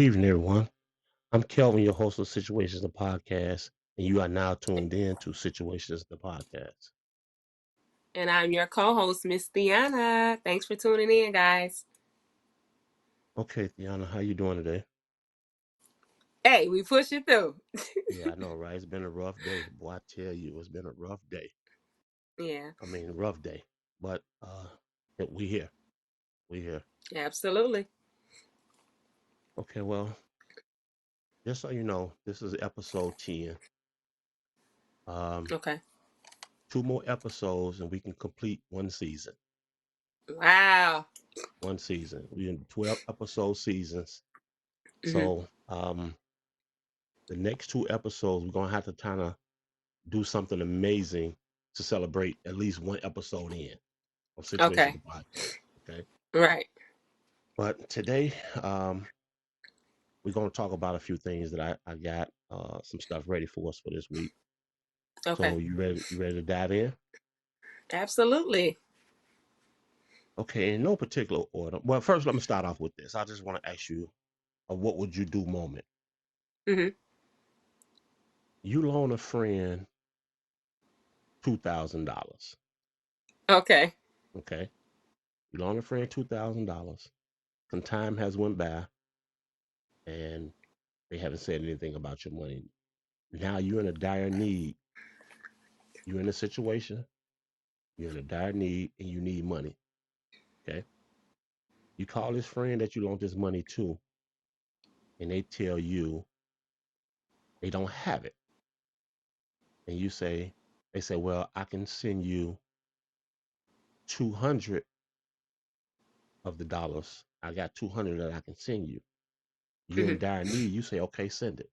evening, everyone. I'm Kelvin, your host of Situations the Podcast, and you are now tuned in to Situations the Podcast. And I'm your co-host, Miss Thiana. Thanks for tuning in, guys. Okay, Tiana, how you doing today? Hey, we push it through. Yeah, I know, right? It's been a rough day. Boy, I tell you, it's been a rough day. Yeah, I mean, rough day. But we here. We here. absolutely. Okay, well, just so you know, this is episode 10. Um, Okay. two more episodes and we can complete one season. Wow. One season. We're in 12 episode seasons. hmm So the next two episodes, we're gonna have to kind of do something amazing to celebrate at least one episode in of Situation Okay. the Podcast. Okay. Right. But today, we're going to talk about a few things that I got some stuff ready for us for this week. Okay. So you ready to dive in? Absolutely. Okay, in no particular order. Well, first let me start off with this. I just want to ask you a what would you do moment. hmm You loan a friend $2,000. Okay. Okay. You loan a friend $2,000. Some time has went by and they haven't said anything about your money. Now you're in a dire need. You're in a situation, you're in a dire need, and you need money. Okay. You call this friend that you loaned this money to, and they tell you they don't have it. And they say, well, I can send you 200 of the dollars. I got 200 that I can send you. You're hmm in dire need. You say, okay, send it.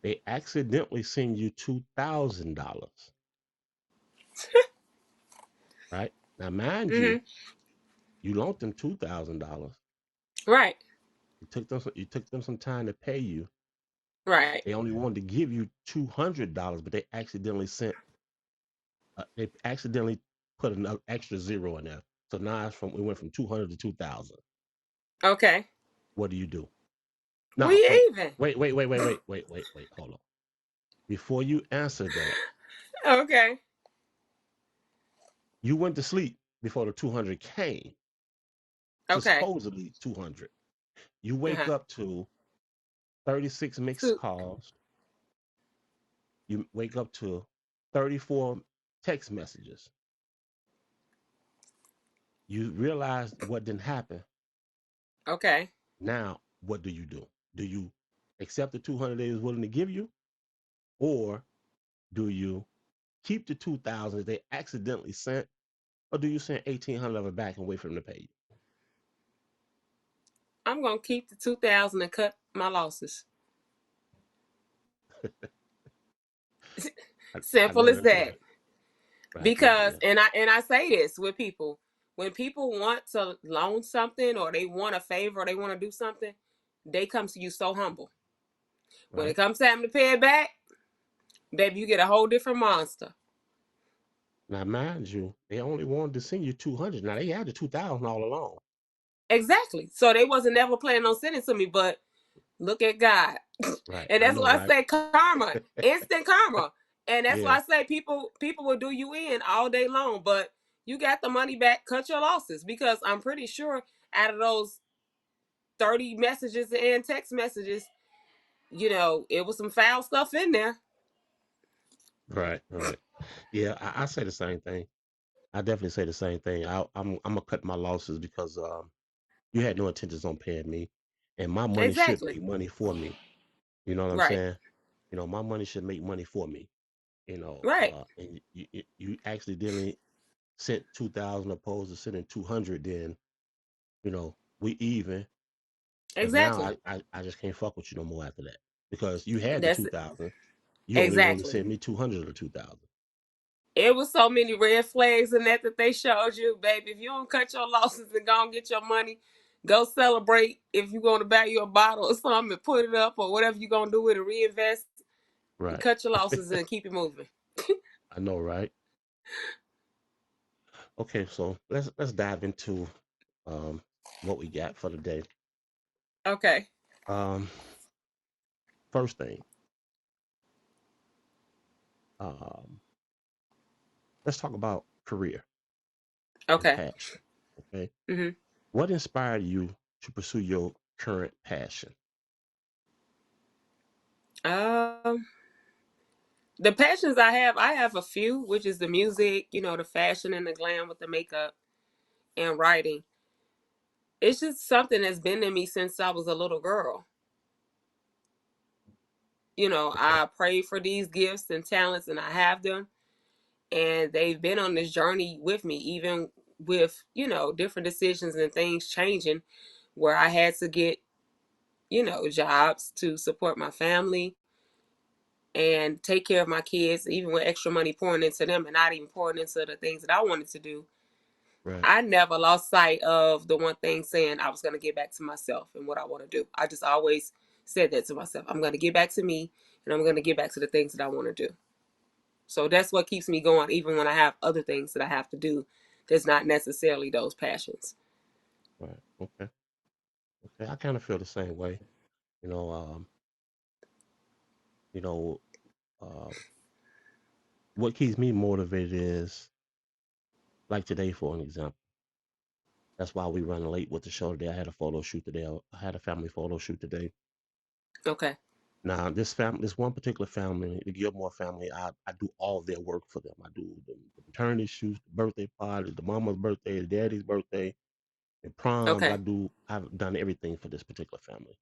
They accidentally send you $2,000, right? Now, mind you, hmm you loaned them $2,000. Right. You took them some time to pay you. Right. They only wanted to give you $200, but they accidentally put an extra zero in there. So now it went from 200 to 2,000. Okay. What do you do? No, We wait, even. wait, wait, wait, wait, wait, wait, wait, wait. Hold on. Before you answer that, Okay. you went to sleep before the 200 came. Okay. Supposedly 200. You wake Uh-huh. up to 36 mixed Two. calls. You wake up to 34 text messages. You realize what didn't happen. Okay. Now, what do you do? Do you accept the 200 they was willing to give you, or do you keep the 2,000 they accidentally sent, or do you send 1,800 of it back and wait for them to pay I'm gonna keep the 2,000 and cut my losses. you? I Simple know as that's that. right. Right. Yeah. Because Yeah. and I say this with people, when people want to loan something or they want a favor or they want to do something, they come to you so humble. When it Right. comes time to pay it back, baby, you get a whole different monster. Now, mind you, they only wanted to send you 200. Now they had the 2,000 all along. Exactly. So they wasn't never planning on sending to me, but look at God. Right. And I that's know. why I Right. say karma, instant karma. And that's why Yeah. I say people will do you in all day long, but you got the money back, cut your losses, because I'm pretty sure out of those 30 messages and text messages, it was some foul stuff in there. Right. Right. Yeah. I say the same thing. I definitely say the same thing. I'm gonna cut my losses because you had no intentions on paying me, and my money should Exactly. make money for me. You know what I'm Right. saying? My money should make money for me. Right. And you accidentally sent 2,000 opposed to sending 200. Then we even, but now Exactly. I just can't fuck with you no more after that because you had the That's 2,000. You only wanted to exactly. send me 200 or 2,000. It was so many red flags in that they showed you, baby. If you don't cut your losses and go and get your money, go celebrate. If you're going to buy you a bottle or something and put it up or whatever you're going to do with it, reinvest, Right. cut your losses and keep it moving. I know, right? Okay, so let's dive into um what we got for the day. Okay. Um, First thing, um, let's talk about career and Okay. passion. Okay, Mhm. what inspired you to pursue your current passion? Um, the passions I have a few, which is the music, the fashion and the glam with the makeup and writing. It's just something that's been in me since I was a little girl. Okay, I pray for these gifts and talents, and I have them, and they've been on this journey with me, even with different decisions and things changing, where I had to get jobs to support my family and take care of my kids, even with extra money pouring into them and not even pouring into the things that I wanted to do. right, I never lost sight of the one thing, saying I was going to get back to myself and what I want to do. I just always said that to myself. I'm going to get back to me, and I'm going to get back to the things that I want to do. So that's what keeps me going, even when I have other things that I have to do that's not necessarily those passions. right. Okay, okay. I kind of feel the same way. You know, you know, uh, what keeps me motivated is like today, for an example. That's why we run late with the show today. I had a photo shoot today. I had a family photo shoot today. Okay. Now, this one particular family, the Gilmore family, I do all of their work for them. I do the paternity shoots, the birthday party, the mama's birthday, the daddy's birthday, the proms. Okay. I've done everything for this particular family.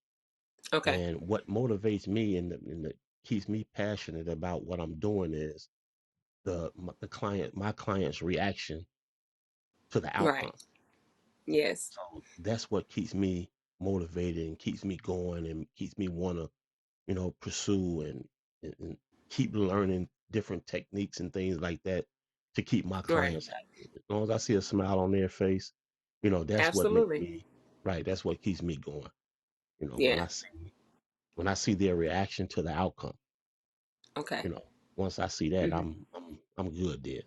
Okay. And what motivates me and that keeps me passionate about what I'm doing is the client, my client's reaction to the Right. outcome. Yes. So that's what keeps me motivated and keeps me going and keeps me want to, pursue and keep learning different techniques and things like that to keep my Right. clients happy. As long as I see a smile on their face, that's what makes Absolutely. me right. That's what keeps me going. When Yeah. I see their reaction to the outcome, Okay. once I see that, Hmm. I'm good there.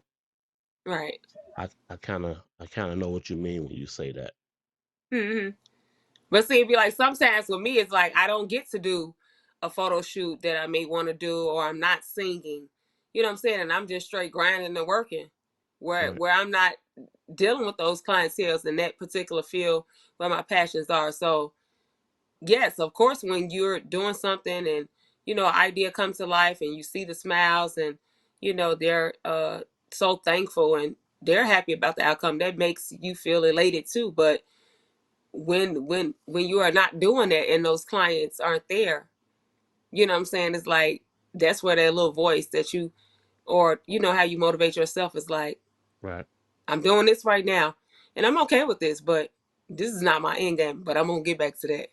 Right. I kind of know what you mean when you say that. Hmm. But see, it'd be like sometimes with me, it's like I don't get to do a photo shoot that I may want to do, or I'm not singing. You know what I'm saying? And I'm just straight grinding and working, where Right, where I'm not dealing with those clientels in that particular field where my passions are. So yes, of course, when you're doing something and an idea comes to life and you see the smiles and they're so thankful and they're happy about the outcome, that makes you feel elated too. But when you are not doing that and those clients aren't there, what I'm saying, is like that's where that little voice that you, or how you motivate yourself, is like, right, I'm doing this right now and I'm okay with this, but this is not my end game, but I'm gonna get back to that.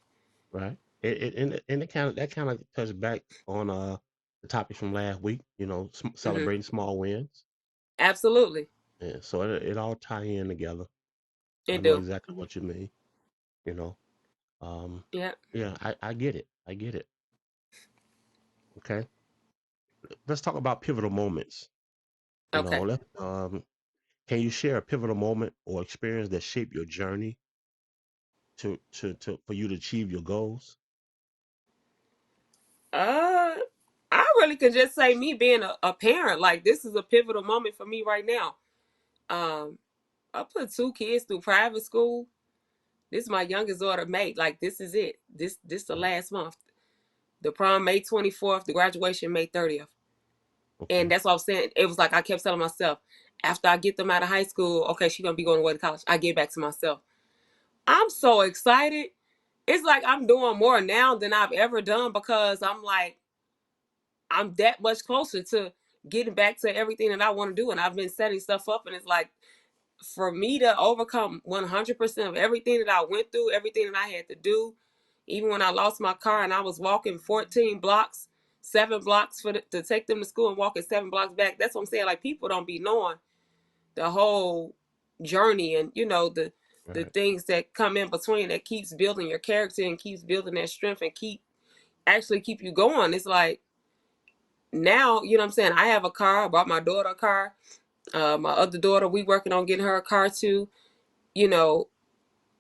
right. And it kind of touches back on the topic from last week. Hmm. Celebrating small wins. Absolutely. Yeah, so it all tie in together. So I It know do. exactly what you mean. You know, um, Yeah. yeah, I get it. I get it. Okay, let's talk about pivotal moments. Okay. Can you share a pivotal moment or experience that shaped your journey to for you to achieve your goals? uh I really could just say me being a parent, like this is a pivotal moment for me right now. um I put two kids through private school. This is my youngest daughter, May. Like this is it. This the Right. last month. The prom May 24th, the graduation May 30th. And Okay. that's what I was saying. It was like I kept telling myself, after I get them out of high school, okay, she's gonna be going away to college. I get back to myself. I'm so excited. It's like I'm doing more now than I've ever done, because I'm like, I'm that much closer to getting back to everything that I want to do. And I've been setting stuff up, and it's like, for me to overcome 100% of everything that I went through, everything that I had to do, even when I lost my car and I was walking 14 blocks, 7 blocks to take them to school, and walking 7 blocks back. That's what I'm saying. Like, people don't be knowing the whole journey, and the Right. things that come in between, that keeps building your character and keeps building that strength and keep you going. It's like, now, what I'm saying, I have a car. I bought my daughter a car. My other daughter, we working on getting her a car too. You know,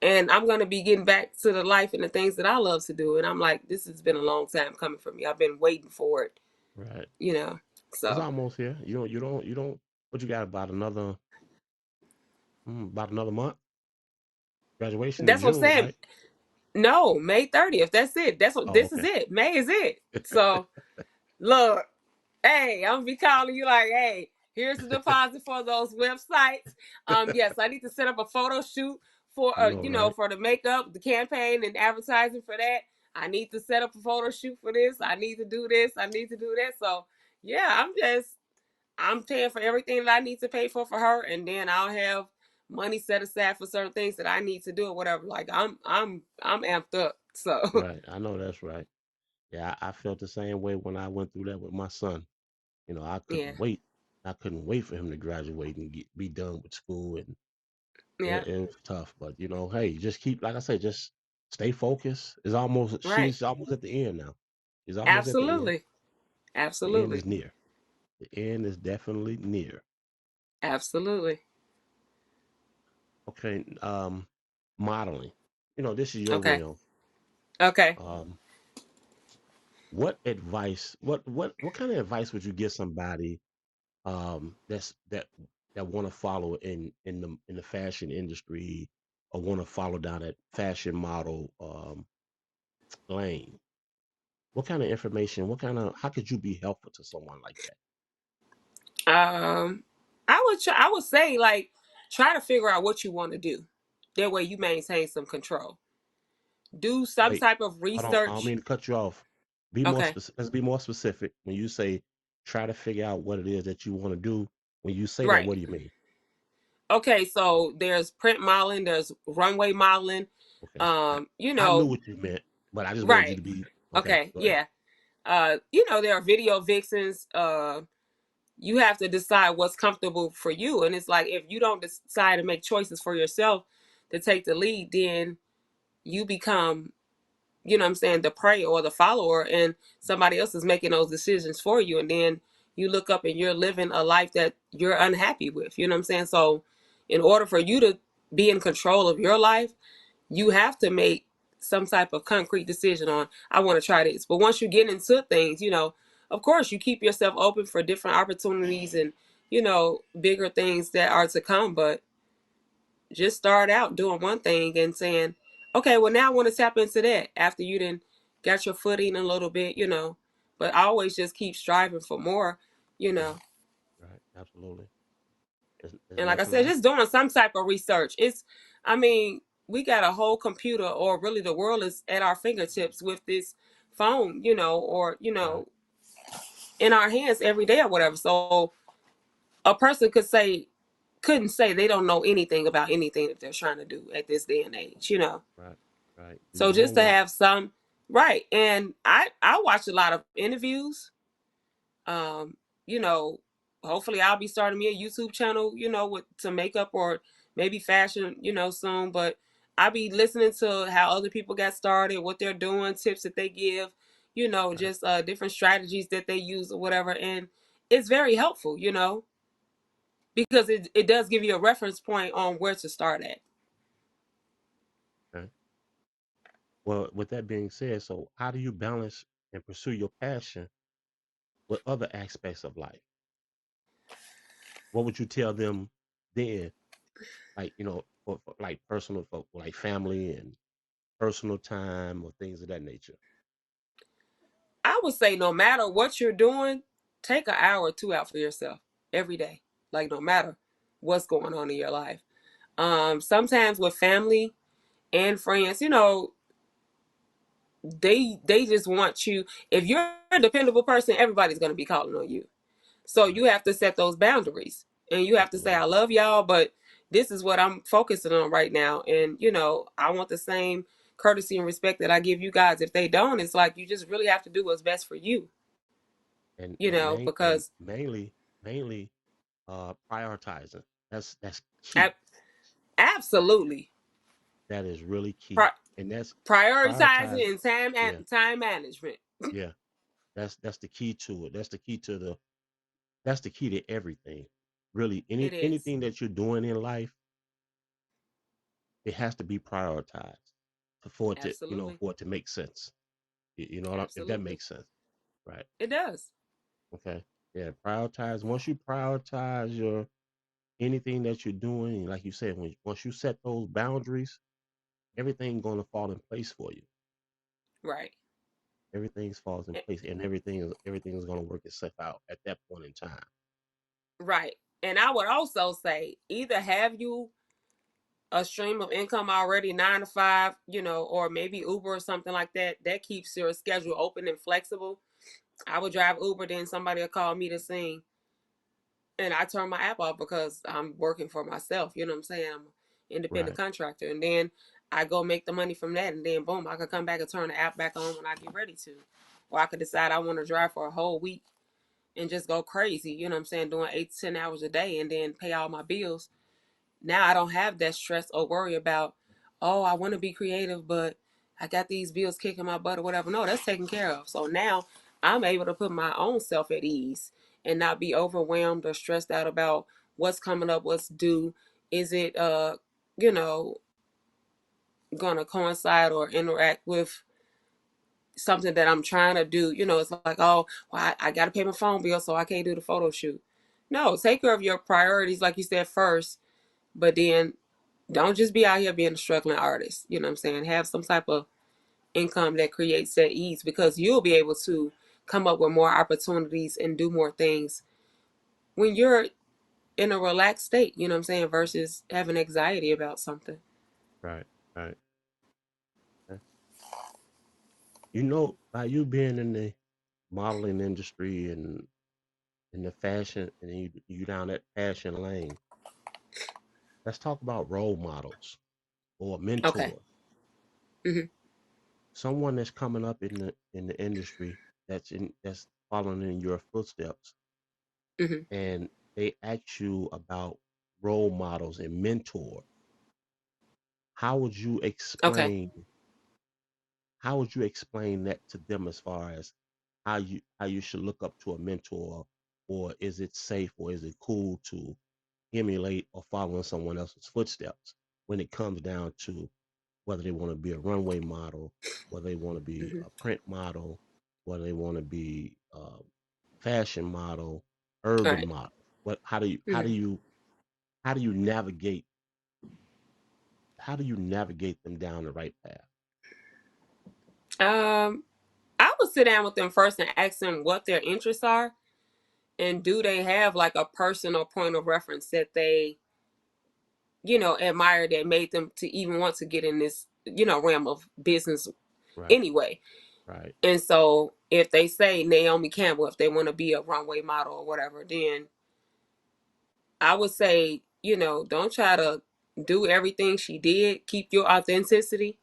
and I'm gonna be getting back to the life and the things that I love to do. And I'm like, this has been a long time coming for me. I've been waiting for it, Right. you know. It's So almost here. You don't. What you got about another month? Graduation in that's what I'm June, saying. right? No, May 30th. That's it. That's what Oh, this is okay. it. May is it. So look, hey, I'm gonna be calling you like, hey, here's the deposit for those websites. Yes, I need to set up a photo shoot for I know, right? for the makeup, the campaign and advertising for that. I need to set up a photo shoot for this. I need to do this. I need to do that. So yeah, I'm paying for everything that I need to pay for her, and then I'll have money set aside for certain things that I need to do or whatever. Like I'm amped up. So Right. I know that's right. Yeah, I felt the same way when I went through that with my son. I yeah, couldn't wait. I couldn't wait for him to graduate and be done with school, and yeah, it was tough. But hey, just keep, like I said, just stay focused. right. She's almost at the end now. She's almost at the end. Absolutely, The end absolutely, is near. The end is definitely near. absolutely. Okay. Modeling. This is your Okay, realm. okay. Um, what advice? What kind of advice would you give somebody that want to follow in the fashion industry, or want to follow down that fashion model lane? What kind of information, how could you be helpful to someone like that? Um, I would say like try to figure out what you want to do. That way you maintain some control. Do some Wait, type of hold on, I don't research. mean to cut you off. Be more Okay, specific. Let's be more specific. When you say try to figure out what it is that you want to do, when you say that, right. what do you mean? Okay, so there's print modeling, there's runway modeling. Okay. You I knew know, what you meant, but I just wanted you right. to be okay. Okay, Go ahead. yeah. There are video vixens. You have to decide what's comfortable for you. And it's like if you don't decide to make choices for yourself to take the lead, then you become, what I'm saying, the prey or the follower, and somebody else is making those decisions for you. And then you look up and you're living a life that you're unhappy with. You know what I'm saying? So in order for you to be in control of your life, you have to make some type of concrete decision on, I want to try this. But once you get into things, of course you keep yourself open for different opportunities and, bigger things that are to come. But just start out doing one thing and saying, okay, well now I want to tap into that after you then got your footing a little bit. But always just keep striving for more, you Right. know. Right. Absolutely. There's And like I nothing said, like just doing some type of research. I mean, we got a whole computer, or really the world is at our fingertips with this phone, or, right. in our hands every day or whatever. So a person couldn't say they don't know anything about anything that they're trying to do at this day and age. Right. Right. Do So your just to homework. have some, right. And I watch a lot of interviews. Um, you know, hopefully I'll be starting me a YouTube channel, with some makeup or maybe fashion, soon. But I'll be listening to how other people got started, what they're doing, tips that they give, Right. just different strategies that they use or whatever. And it's very helpful, because it does give you a reference point on where to start at. Okay. Well, with that being said, so how do you balance and pursue your passion with other aspects of life? What would you tell them then? Like, for like personal, for like family and personal time or things of that nature. I would say no matter what you're doing, take an hour or two out for yourself every day. Like no matter what's going on in your life. Sometimes with family and friends, they just want you. If you're a dependable person, everybody's gonna be calling on you. So Right. you have to set those boundaries. And you have to say, I Absolutely. love y'all, but this is what I'm focusing on right now. And, I want the same courtesy and respect that I give you guys. If they don't, it's like you just really have to do what's best for you, And because mainly prioritizing. That's key. ab- absolutely That is really key. pri- And that's prioritize. prioritizing and Yeah. time management. Yeah. That's the key to it. That's the key to everything. Really, It is. anything that you're doing in life, it has to be prioritized for it to, Absolutely. for it to make sense. You know what if that Absolutely. makes sense, right? It does. Okay, yeah. Prioritize. Once you prioritize your anything that you're doing, like you said, once you set those boundaries, everything's gonna fall in place for you. Right. Everything falls in Eh, place, and everything is gonna work itself out at that point in time. right. And I would also say either have you a stream of income already 9 to 5, or maybe Uber or something like that. That keeps your schedule open and flexible. I would drive Uber, then somebody will call me to sing, and I turn my app off because I'm working for myself. You know what I'm saying? I'm an independent Right, contractor, and then I go make the money from that, and then boom, I could come back and turn the app back on when I get ready to, or I could decide I want to drive for a whole week and just go crazy. You know what I'm saying? Doing 8 to 10 hours a day, and then pay all my bills. Now I don't have that stress or worry about, oh, I want to be creative, but I got these bills kicking my butt or whatever. No, that's taken care of. So now I'm able to put my own self at ease and not be overwhelmed or stressed out about what's coming up, what's due. Is it you know, gonna coincide or interact with something that I'm trying to do? It's like, oh, well, I gotta pay my phone bill, so I can't do the photo shoot. No, take care of your priorities, like you said, first, but then don't just be out here being a struggling artist. You know what I'm saying? Have some type of income that creates that ease, because you'll be able to come up with more opportunities and do more things when you're in a relaxed state, you know what I'm saying, versus having anxiety about something. right, right. Okay. By you being in the modeling industry and in the fashion, and you down that fashion lane, let's talk about role models or Okay. mentors. Mhm. Someone that's coming up in the industry that's following in your footsteps, Mhm. and they ask you about role models and mentors. How would you Okay. explain how would you explain that to them as far as how you should look up to a mentor, or is it safe, or is it cool to emulate or follow in someone else's footsteps when it comes down to whether they want to be a runway model, whether they want to be Mhm. a print model, whether they want to be a fashion model, urban Right. model. How do Mhm. you how do you navigate them down the right path? um I would sit down with them first and ask them what their interests are, and do they have like a personal point of reference that they admire, that made them to even want to get in this realm of business Right, anyway. right, And so if they say Naomi Campbell, if they want to be a runway model or whatever, then I would say, don't try to do everything she did. Keep your authenticity.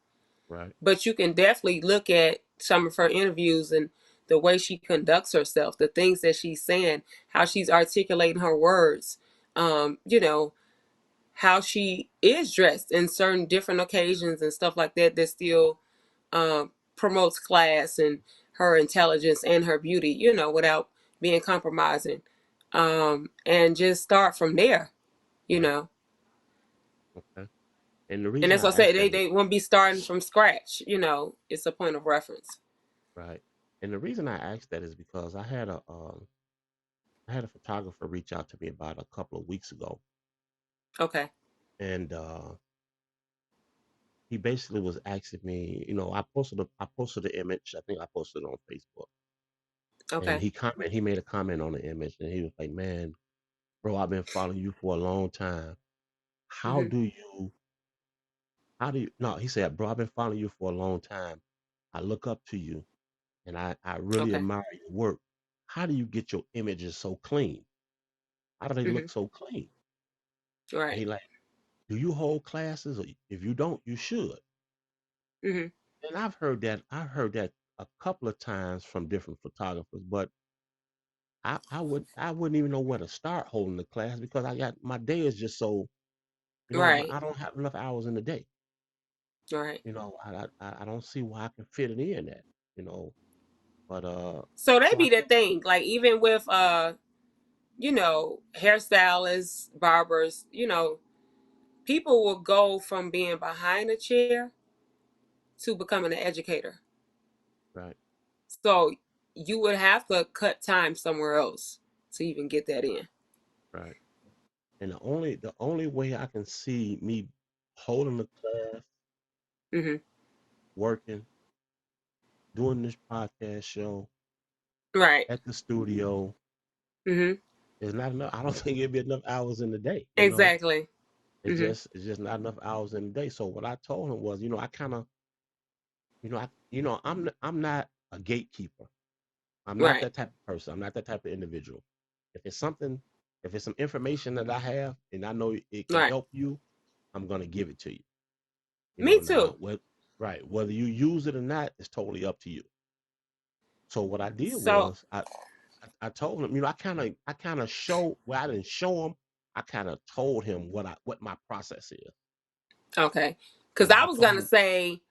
right, But you can definitely look at some of her interviews and the way she conducts herself, the things that she's saying, how she's articulating her words, how she is dressed in certain different occasions and stuff like that, that still promotes class and her intelligence and her beauty, without being compromising. And just start from there, you right. know. Okay. And the And reason that's I what I say. asked They that is they won't be starting from scratch. It's a point of reference. right. And the reason I asked that is because I had a photographer reach out to me about a couple of weeks ago, Okay. and he basically was asking me, I posted the image. I think I posted it on Facebook, and Okay. he made a comment on the image, and he was like, "Man, bro, I've been following you for a long time. How Mhm. do you how do you no?" He said, "Bro, I've been following you for a long time. I look up to you, and I really Okay. admire your work. How do you get your images so clean? How do they look Mhm. so clean?" And Right. he like, "Do you hold classes? Or if you don't, you should." Mhm. And I've heard that a couple of times from different photographers, but I wouldn't even know where to start holding the class because I got my day is just so, Right. I don't have enough hours in the day. Right. I don't see why I can fit it in that, you know. But So they so I be the think thing. Like even with hairstylists, barbers, people will go from being behind a chair to becoming an educator. right, So you would have to cut time somewhere else to even get that in. right. And the only way I can see me holding the class, Hmm. working, doing this podcast show Right. at the studio Hmm. is not enough. I don't think it'd be enough hours in the day. Exactly. It's Hmm. just not enough hours in the day. So what I told him was, I kind of, I'm not a gatekeeper. I'm not Right. that type of person. I'm not that type of individual. If it's something, if it's some information that I have and I know it can Right. help you, I'm gonna give it to you. Me Now, too. right, whether you use it or not is totally up to you. So what I did So was I told him, I kind of show well, I didn't show him. I kind of told him what my process is. okay, because I I was told gonna him say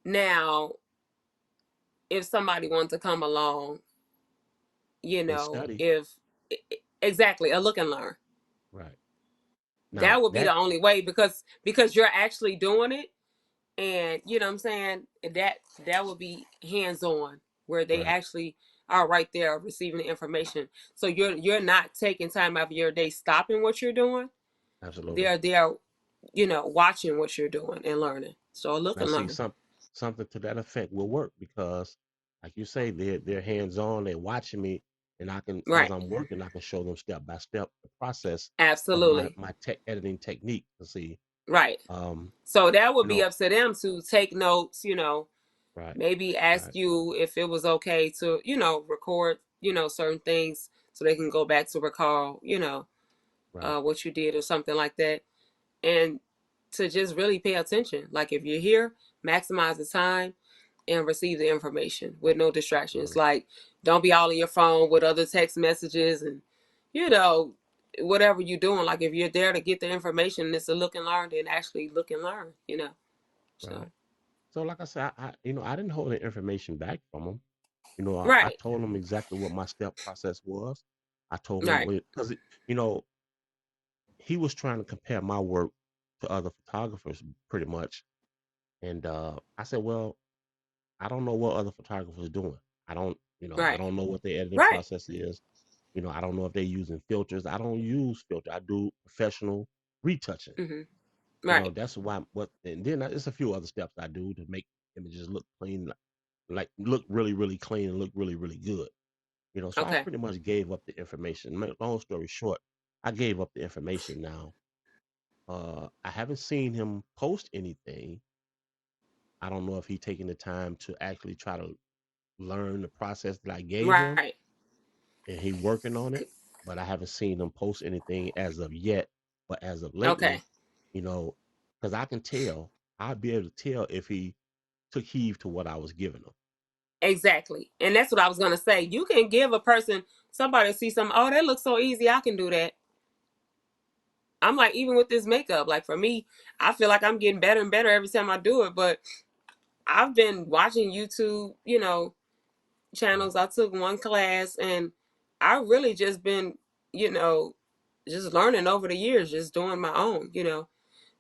now if somebody wanted to come along, and study. if exactly a look and learn, Right. that Now would be the that only way because you're actually doing it, and you know what I'm saying, that would be hands on where they right, actually are right there receiving the information. So you're not taking time out of your day stopping what you're doing. absolutely. They're watching what you're doing and learning. So look Now and see learn. something to that effect will work because, like you say, they're hands on. They're watching me, and I can, as Right. I'm working, I can show them step by step the process of my Absolutely. my tech editing technique to see. Right. Um, So that would you be know, up to them to take notes, right, maybe ask right, you if it was okay to, record, certain things so they can go back to recall, right, what you did or something like that. And to just really pay attention. Like if you're here, maximize the time and receive the information with no distractions. absolutely, Like don't be all on your phone with other text messages and, you know, whatever you're doing. Like if you're there to get the information and it's a look and learn, then actually look and learn. right. So, So, like I said, I didn't hold the information back from them. I right, told them exactly what my step process was. I told him right, because you know he was trying to compare my work to other photographers pretty much, and I said, well, I don't know what other photographers are doing. I right, don't know what their editing right. process is. I don't know if they're using filters. I don't use filter. I do professional retouching. Hmm. Right. That's why and then there's a few other steps I do to make images look clean, like look really, really clean and look really, really good. So I Okay. pretty much gave up the information. Long story short, I gave up the information now. I haven't seen him post anything. I don't know if he taking the time to actually try to learn the process that I gave him Right. and he working on it, but I haven't seen him post anything as of yet. But as of Okay. lately, you know, because I can tell, I'll be able to tell if he took heed to what I was giving him. Exactly. And that's what I was gonna say. You can give a person somebody to see something. Oh, that looks so easy. I can do that. I'm like, even with this makeup, like for me, I feel like I'm getting better and better every time I do it. But I've been watching YouTube, Right, channels. I took one class and I really just been, you know, just learning over the years, just doing my own.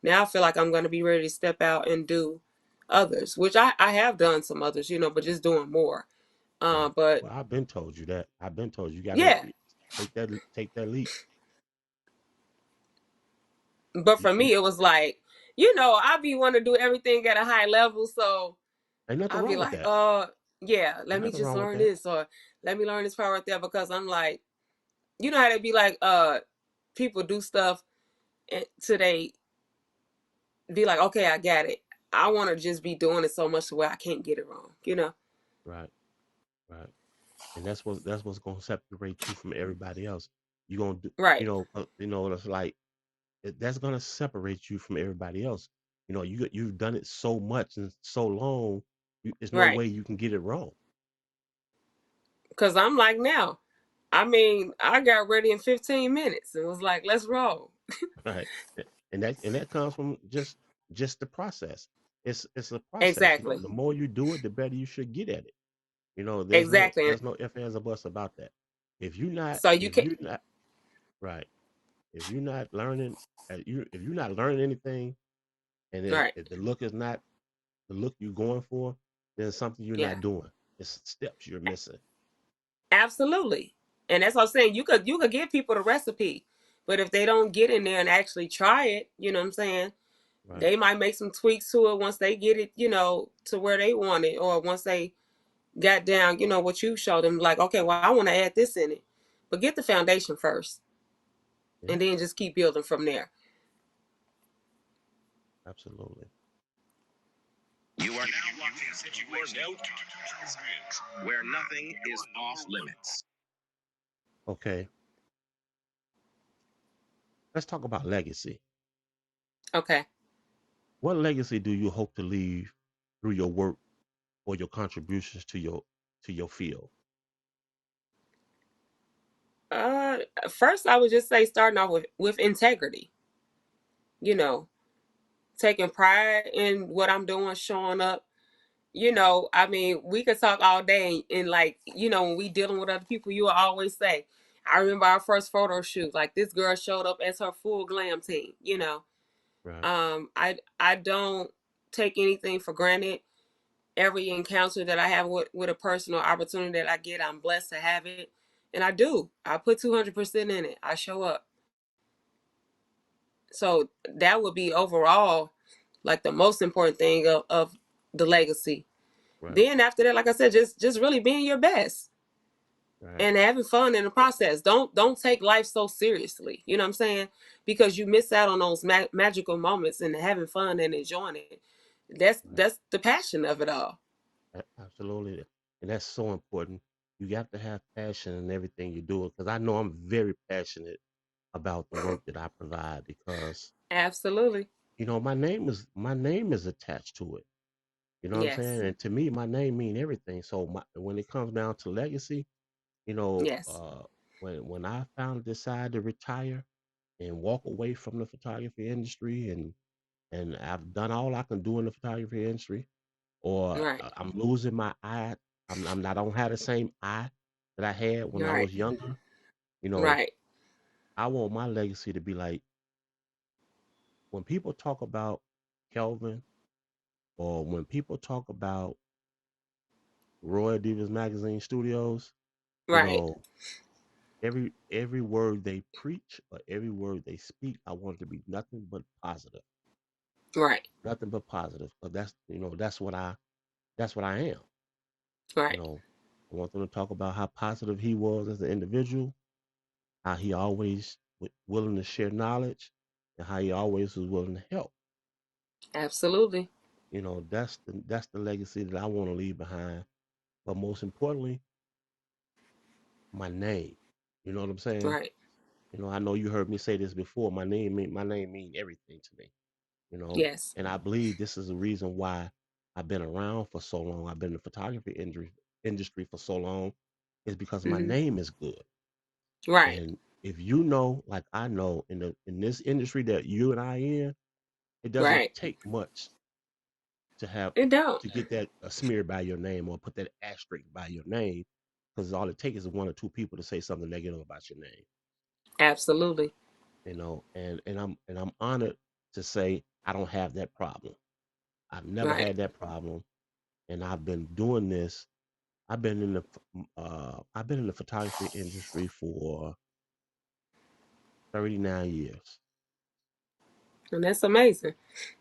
Now I feel like I'm gonna be ready to step out and do others, which I have done some others, but just doing more. right. But Well, I've been told you that. I've been told you got to yeah, take that leap. but You, for you, me it was like, I be want to do everything at a high level, so ain't nothing I'll be wrong with like, that. yeah, let Ain't me nothing just wrong with learn that. this, or let me learn this part right there, because I'm like, you know how they be like, people do stuff to they be like, okay, I got it. I want to just be doing it so much to where I can't get it wrong. Right, right. And that's what's gonna separate you from everybody else. You gonna do, Right, it's like that's gonna separate you from everybody else. You've done it so much and so long. There's no right. way you can get it wrong. Because I'm like, now, I mean, I got ready in 15 minutes and was like, let's roll. Right. And that comes from just the process. It's a process. Exactly. The more you do it, the better you should get at it. There's no Exactly. there's no ifs ands or buts about that. If you not So you if can you're not right, if you're not learning, if you're not learning anything, and Right. if the look is not the look you're going for, then it's something you're Yeah. not doing. It's steps you're missing. Absolutely. And that's what I'm saying. You could give people the recipe, but if they don't get in there and actually try it, you know what I'm saying? Right. They might make some tweaks to it once they get it, to where they want it, or once they got down, what you showed them, like, okay, well, I want to add this in it. But get the foundation first, Yeah. and then just keep building from there. Absolutely. You are now watching situations where nothing is off limits. Okay. Let's talk about legacy. Okay. What legacy do you hope to leave through your work or your contributions to your field? Uh, First, I would just say starting off with integrity. You know, taking pride in what I'm doing, showing up. I mean, we could talk all day, and like, when we dealing with other people, you will always say, I remember our first photo shoot. Like, this girl showed up as her full glam team. Right. I don't take anything for granted. Every encounter that I have with a personal opportunity that I get, I'm blessed to have it, and I do. I put 200% in it. I show up. So that would be overall like the most important thing of the legacy. Right. Then after that, like I said, just really being your best Right. and having fun in the process. Don't take life so seriously. You know what I'm saying? Because you miss out on those magical moments and having fun and enjoying it. That's Right. that's the passion of it all. Absolutely. And that's so important. You have to have passion in everything you do. Because I know I'm very passionate about the work that I provide because, Absolutely. my name is attached to it. You know what I'm saying? Yes. And to me, my name mean everything. So when it comes down to legacy, you know, Yes. when I finally decide to retire and walk away from the photography industry, and I've done all I can do in the photography industry, or Right. I'm losing my eye. I don't have the same eye that I had when I Right. was younger. You know, Right. I want my legacy to be like when people talk about Kelvin, or when people talk about Roy Divas Magazine Studios, you Right. know, every word they preach or every word they speak, I want it to be nothing but positive, Right. nothing but positive. But that's what I am. You Right. know, I want them to talk about how positive he was as an individual, how he always willing to share knowledge, and how he always was willing to help. Absolutely. You know, that's the legacy that I want to leave behind. But most importantly, my name. You know what I'm saying? Right. You know, I know you heard me say this before. My name mean everything to me. You know, Yes. and I believe this is the reason why I've been around for so long. I've been in the photography industry for so long, is because my Hmm. name is good. Right. And if you know, like I know, in this industry that you and I in, it doesn't Right. take much to have It don't. to get that smeared by your name or put that asterisk by your name, because all it takes is one or two people to say something negative about your name. Absolutely. You know, and I'm honored to say I don't have that problem. I've never Right. had that problem, and I've been doing this. I've been in the photography industry for 39 years. And that's amazing.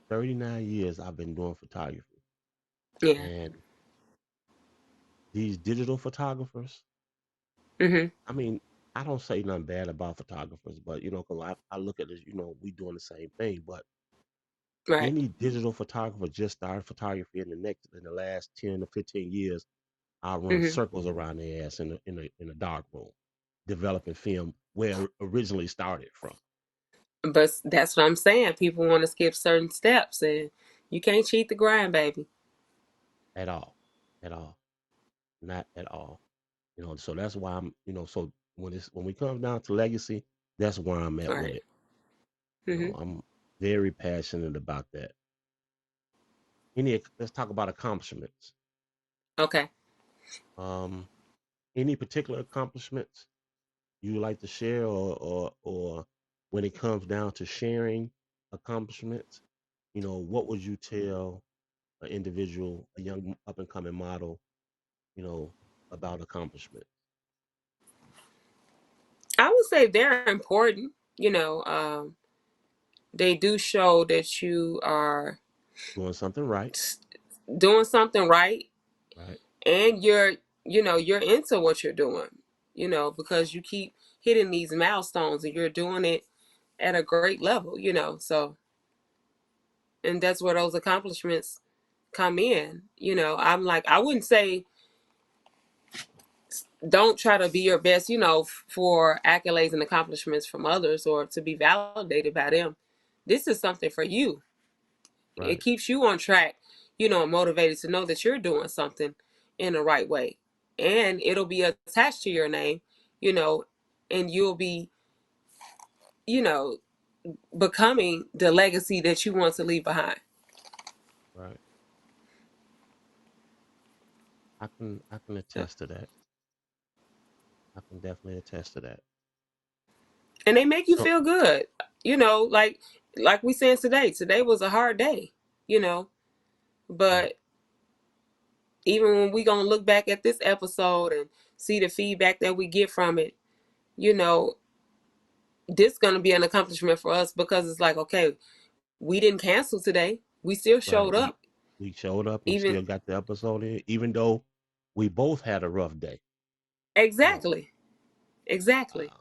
39 years I've been doing photography. Yeah. And these digital photographers, Hmm. I mean, I don't say nothing bad about photographers, but because I look at it, we doing the same thing. But Right. any digital photographer just started photography in the last 10 to 15 years, I run Hmm. circles around their ass in a dark room, developing film where it originally started from. But that's what I'm saying. People want to skip certain steps, and you can't cheat the grind, baby. At all, at all, not at all. So that's why so when we come down to legacy, that's where I'm at with Right. it. Hmm. I'm very passionate about that. Let's talk about accomplishments. Okay. Um, any particular accomplishments you would like to share, or when it comes down to sharing accomplishments, what would you tell an individual, a young up and coming model, you know, about accomplishment? I would say they're important. They do show that you are Doing something right, doing something right, right, and you're into what you're doing. Because you keep hitting these milestones and you're doing it at a great level. So, and that's where those accomplishments come in. I'm like, I wouldn't say don't try to be your best, for accolades and accomplishments from others or to be validated by them. This is something for you. It right, keeps you on track, motivated to know that you're doing something in the right way. And it'll be attached to your name, you know, and you'll be, you know, becoming the legacy that you want to leave behind. right. I can attest to that. I can definitely attest to that. And they make you So, feel good. Like we said today. Today was a hard day, you know. right, But even when we gonna look back at this episode and see the feedback that we get from it, you know, this gonna be an accomplishment for us because it's like, okay, we didn't cancel today. We still right. showed We up. we showed up and Even still got the episode in, even though we both had a rough day. You know, exactly. Exactly. uh,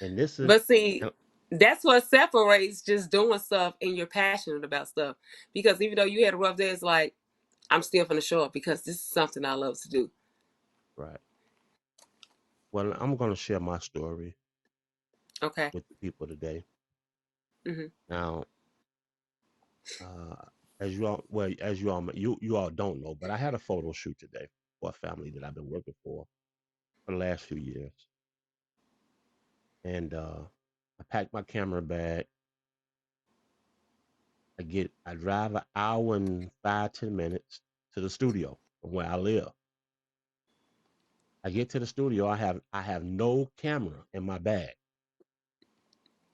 and this is, But see, and- that's what separates just doing stuff and you're passionate about stuff. Because even though you had a rough day, it's like, I'm still gonna show up because this is something I love to do. right. Well, I'm going to share my story Okay. with the people today. Hmm. Now, uh, as you all don't know, but I had a photo shoot today for a family that I've been working for the last few years, and I packed my camera bag. I drive an hour and 5-10 minutes to the studio from where I live. I get to the studio. I have no camera in my bag.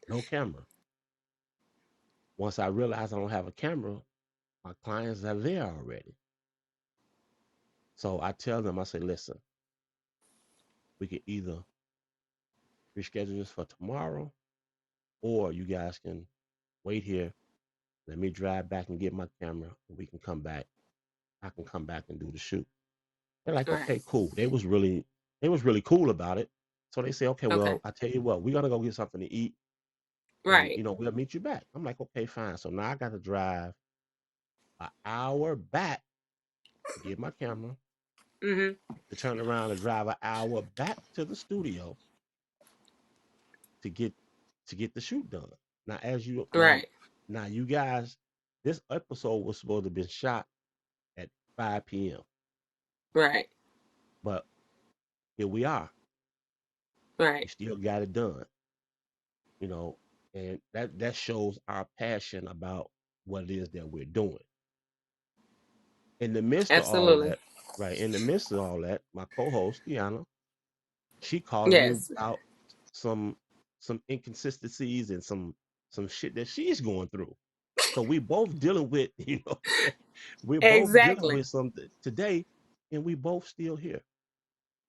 No camera. Once I realize I don't have a camera, my clients are there already. So I tell them, I say, listen, we can either reschedule this for tomorrow, or you guys can wait here. Let me drive back and get my camera, and we can come back. I can come back and do the shoot. They're like, Right. okay, cool. They was really cool about it. So they say, okay, Okay. well, I tell you what, we're gonna go get something to eat, and Right. we'll meet you back. I'm like, okay, fine. So now I got to drive an hour back to get my camera, Hmm. to turn around and drive an hour back to the studio to get the shoot done. Now, as you now Right. now you guys, this episode was supposed to have been shot at 5 p.m., Right. but here we are. We Right. still got it done, you know, and that shows our passion about what it is that we're doing. In the midst of all Absolutely. that, right? In the midst of all that, my co-host Deanna, she calling me Yes. about some some inconsistencies and some shit that she's going through. So we both dealing with, we're both dealing Exactly. with something today, and we both still here.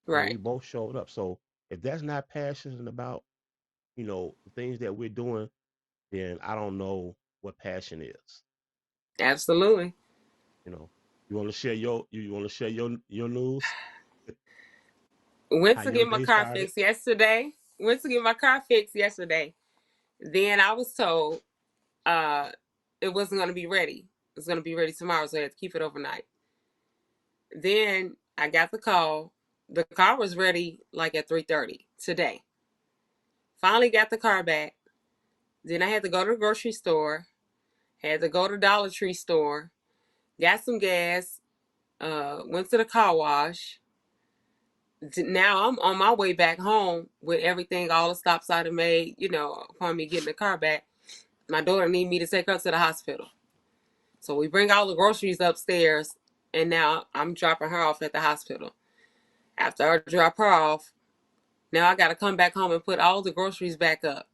We Right. both showed up. So if that's not passionate about, the things that we're doing, then I don't know what passion is. Absolutely. You know, you want to share your news, Went how to your get my day car started. fixed yesterday. Went to get my car fixed yesterday. Then I was told uh it wasn't gonna be ready. It was gonna be ready tomorrow, so I had to keep it overnight. Then I got the call. The car was ready like at 3:30 today. Finally got the car back. Then I had to go to the grocery store. Had to go to Dollar Tree store. Got some gas. Went to the car wash. Now I'm on my way back home with everything, all the stops I'd have made, upon me getting the car back. My daughter need me to take her to the hospital. So we bring all the groceries upstairs, and now I'm dropping her off at the hospital. After I drop her off, now I got to come back home and put all the groceries back up.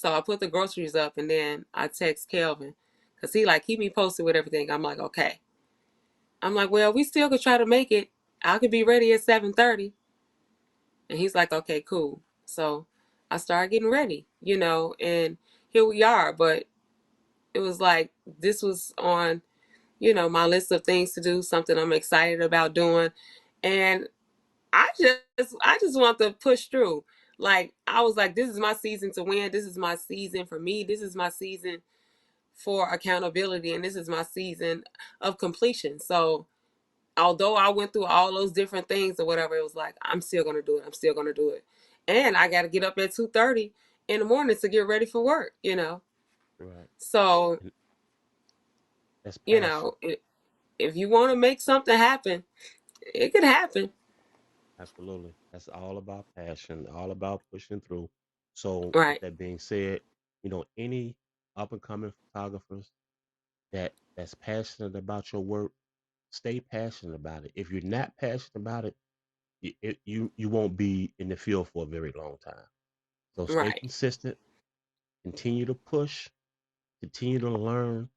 So I put the groceries up and then I text Kelvin because he like keep me posted with everything. I'm like, okay. I'm like, well, we still could try to make it. I could be ready at 7:30. And he's like, okay, cool. So I started getting ready, and here we are. But it was like this was on, my list of things to do, something I'm excited about doing. And I just want to push through. Like I was like, this is my season to win. This is my season for me. This is my season for accountability, and this is my season of completion. So although I went through all those different things or whatever, it was like I'm still gonna do it. I'm still gonna do it, and I got to get up at 2:30 in the morning to get ready for work. Right. So And that's you passion. know, if you want to make something happen, it can happen. Absolutely. That's all about passion, all about pushing through. So, with Right, that being said, any up and coming photographers that's passionate about your work, stay passionate about it. If you're not passionate about it, you won't be in the field for a very long time. So, stay right, consistent, continue to push, continue to learn,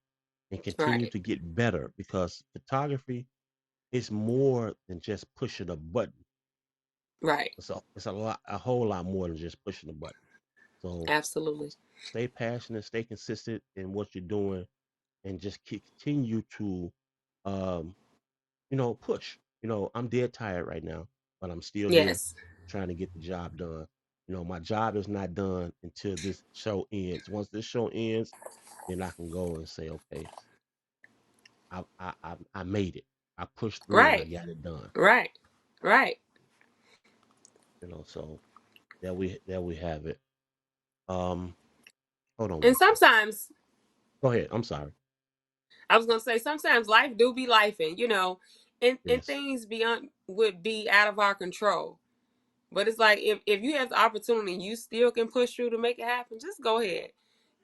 and continue right, to get better because photography is more than just pushing a button. right. It's a whole lot more than just pushing a button. So Absolutely. stay passionate, stay consistent in what you're doing, and just continue to, um, push. I'm dead tired right now, but I'm still here Yes. trying to get the job done. My job is not done until this show ends. Once this show ends, then I can go and say, okay, I made it. I pushed through and I Right, got it done. right, right. So there we have it. Um, hold on And one second. sometimes Go ahead. I'm sorry. I was gonna say sometimes life do be life, and and Yes. things beyond would be out of our control. But it's like if you have the opportunity, and you still can push through to make it happen. Just go ahead.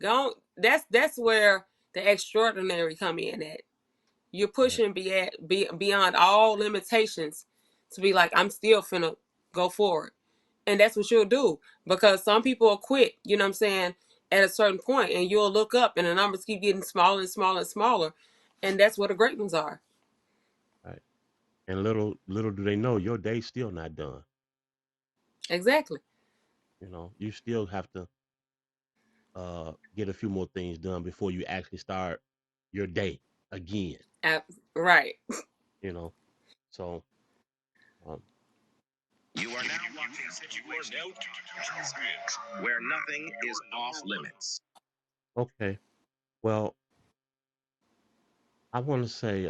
Go. That's where the extraordinary come in. At you're Right. pushing beyond all limitations to be like I'm still finna go forward, and that's what you'll do because some people will quit. You know what I'm saying? At a certain point, and you'll look up, and the numbers keep getting smaller and smaller and smaller, and that's where the great ones are. Right. And little do they know your day's still not done. Exactly. You still have to get a few more things done before you actually start your day again. Right. You know. So um, You are now watching a situation where nothing is off limits. okay. Well, I want to say,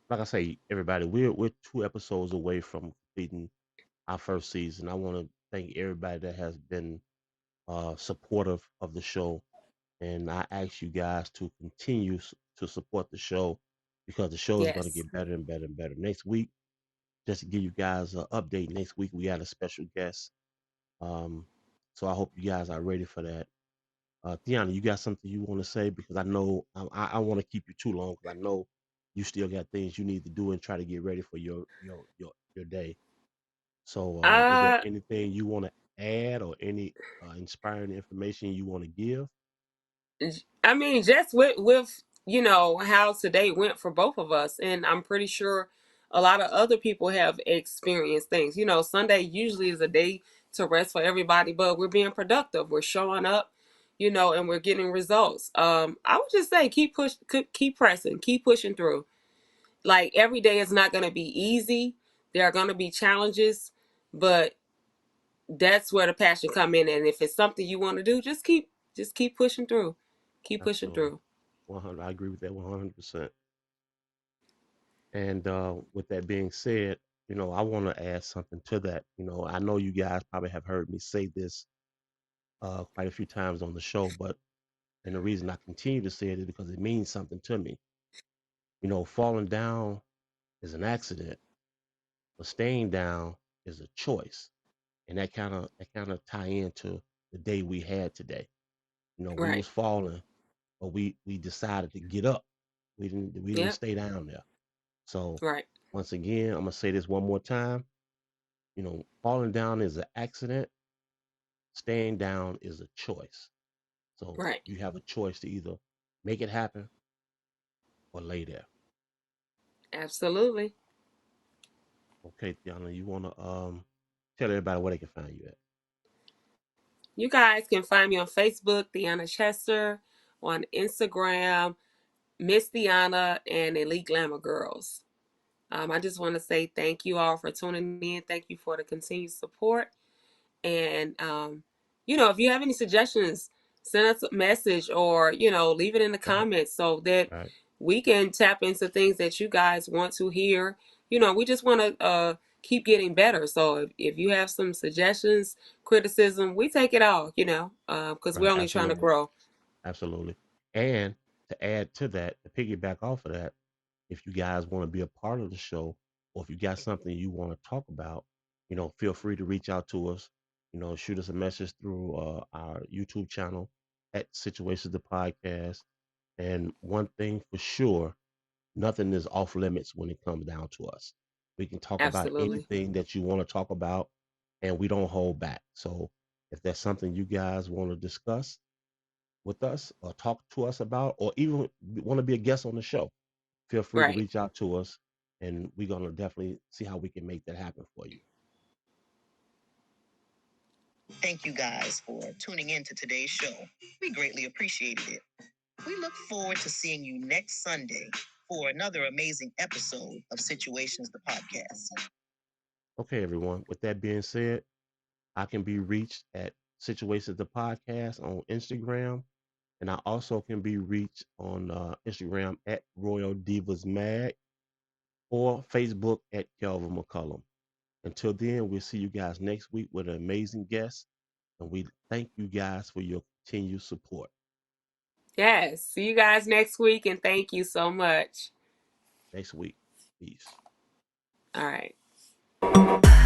like I say, everybody, we're 2 episodes away from completing our first season. I want to thank everybody that has been supportive of the show. And I ask you guys to continue to support the show because the show is going to Yes. get better and better and better. Next week, just to give you guys an update, next week we got a special guest. Um, so I hope you guys are ready for that. Tiana, you got something you want to say? Because I know I want to keep you too long because I know you still got things you need to do and try to get ready for your day. So, is there Uh anything you want to add or any inspiring information you want to give? I mean, just with how today went for both of us, and I'm pretty sure a lot of other people have experienced things. Sunday usually is a day to rest for everybody, but we're being productive. We're showing up, and we're getting results. I would just say keep pressing, keep pushing through. Like every day is not going to be easy. There are going to be challenges, but that's where the passion come in. And if it's something you want to do, just keep pushing through. Keep pushing Absolutely. through. 100. I agree with that 100%. And with that being said, I want to add something to that. I know you guys probably have heard me say this quite a few times on the show, and the reason I continue to say it is because it means something to me. Falling down is an accident, but staying down is a choice, and that kind of tie into the day we had today. We Right. was falling, but we decided to get up. We didn't Yep. stay down there. So Right. once again, I'm gonna say this one more time. Falling down is an accident. Staying down is a choice. So Right. you have a choice to either make it happen or lay there. Absolutely. Okay, Tiana, you wanna tell everybody where they can find you at? You guys can find me on Facebook, Deanna Chester, on Instagram, Miss Deanna, and Elite Glamour Girls. I just want to say thank you all for tuning in. Thank you for the continued support. And, if you have any suggestions, send us a message or, leave it in the Right, comments so that right, we can tap into things that you guys want to hear. We just want to keep getting better. So if you have some suggestions, criticism, we take it all, because we're right. only trying to Absolutely, grow. absolutely. And to add to that, to piggyback off of that, if you guys want to be a part of the show, or if you got something you want to talk about, feel free to reach out to us. Shoot us a message through our YouTube channel at Situations the Podcast. And one thing for sure, nothing is off limits when it comes down to us. We can talk about Absolutely. anything that you want to talk about, and we don't hold back. So if there's something you guys want to discuss with us or talk to us about, or even want to be a guest on the show, feel free to Right. reach out to us, and we're gonna definitely see how we can make that happen for you. Thank you guys for tuning in to today's show. We greatly appreciated it. We look forward to seeing you next Sunday for another amazing episode of Situations the Podcast. Okay, everyone. With that being said, I can be reached at Situations the Podcast on Instagram, and I also can be reached on Instagram at Royal Divas Mag or Facebook at Kelvin McCullum. Until then, we'll see you guys next week with an amazing guest, and we thank you guys for your continued support. Yes. See you guys next week, and thank you so much. Next week, peace. All right.